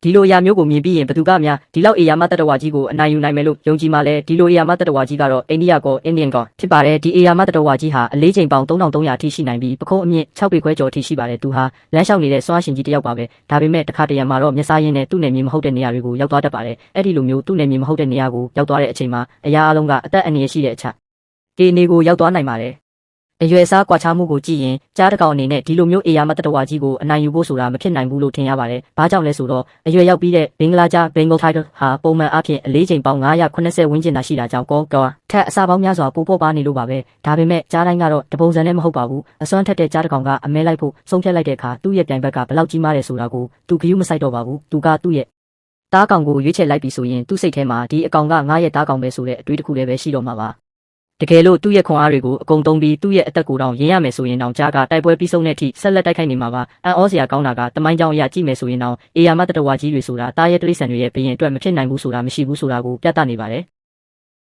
ဒီလိုအရာမျိုးကိုမြင်ပြီးရင်ဘသူကများဒီလောက်အေယာမတတဝါကြီးကိုအနိုင်ယူနိုင်မယ်လို့ယုံကြည်မှလဲဒီလိုအေယာမတတဝါကြီးကတော့အိန္ဒိယကောအင်ဒီယန်ကောဖြစ်ပါတယ်ဒီအေယာမတတဝါကြီးဟာအလေးချိန်ပေါင်း3300အထိရှိနိုင်ပြီးပခုံးအမြင့်6ပေခွဲကျော်အထိရှိပါတယ်သူဟာလမ်းလျှောက်နေတဲ့စွမ်းရှင်ကြီးတစ်ယောက်ပါပဲဒါပေမဲ့တစ်ခါတရံမှာတော့မျက်စားရင်းနဲ့သူ့နယ်မြေမဟုတ်တဲ့နေရာတွေကိုရောက်သွားတတ်ပါတယ်အဲ့ဒီလိုမျိုးသူ့နယ်မြေမဟုတ်တဲ့နေရာကိုရောက်သွားတဲ့အချိန်မှာအရာအလုံးကအသက်အန္တရာယ်ရှိတဲ့အချက်ဒီနေကိုရောက်သွားနိုင်ပါတယ်အရွယ်စားကွာခြားမှုကိုကြည့်ရင်ကြားတကောင်အနေနဲ့ဒီလိုမျိုးအေယာမတတဝါကြီးကိုအနိုင်ယူဖို့ဆိုတာမဖြစ်နိုင်ဘူးလို့ထင်ရပါတယ်။ဘာကြောင့်လဲဆိုတော့အရွယ်ရောက်ပြီးတဲ့ဘင်္ဂလားဂျာဘင်ဂါထိုင်ဟာပုံမှန်အားဖြင့်အလေးချိန်ပေါင်း980ဝန်းကျင်သာရှိတာကြောင့်ကောထက်အစာပေါင်းများစွာပိုပေါ်ပါနေလို့ပါပဲ။ဒါပေမဲ့ကြားတိုင်းကတော့တပုံစံနဲ့မဟုတ်ပါဘူး။အစွမ်းထက်တဲ့ကြားတကောင်ကအမဲလိုက်ဖို့ဆုံးဖြတ်လိုက်တဲ့အခါသူ့ရဲ့ပြိုင်ဘက်ကဘယ်လောက်ကြီးမားတယ်ဆိုတာကိုသူဂရုမစိုက်တော့ပါဘူး။သူကသူ့ရဲ့တားကောင်ကိုရွေးချယ်လိုက်ပြီဆိုရင်သူ့စိတ်ထဲမှာဒီအကောင်ကငါရဲ့တားကောင်ပဲဆိုတဲ့အတွေးတစ်ခုလည်းပဲရှိတော့မှာပါတကယ်လို့သူ့ရဲ့ခွန်အားတွေကိုအကုန်သုံးပြီးသူ့ရဲ့အသက်ကိုတောင်ရင်းရမယ်ဆိုရင်တောင်ကြားကတိုက်ပွဲပြီးဆုံးတဲ့အထိဆက်လက်တိုက်ခိုက်နေမှာပါအန်ဩစရာကောင်းတာကတမိုင်းကြောင်အရာကြည့်မယ်ဆိုရင်တောင်အေယာမတတဝါကြီးတွေဆိုတာတားရဲ့တိရစ္ဆာန်တွေရဲ့ဘရင်အတွက်မဖြစ်နိုင်ဘူးဆိုတာမရှိဘူးဆိုတာကိုပြသနေပါတယ်